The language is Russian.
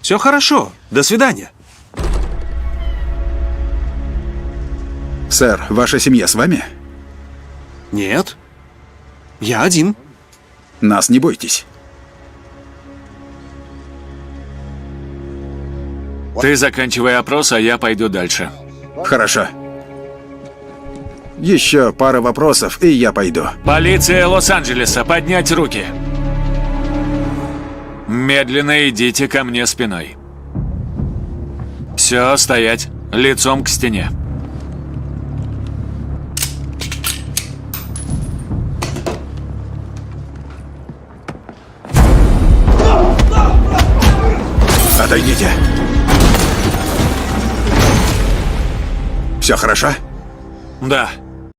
Все хорошо. До свидания. Сэр, ваша семья с вами? Нет. Я один. Нас не бойтесь. Ты заканчивай опрос, а я пойду дальше. Хорошо. Еще пара вопросов, и я пойду. Полиция Лос-Анджелеса, поднять руки. Медленно идите ко мне спиной. Все, стоять. Лицом к стене. Отойдите. Все хорошо? Да.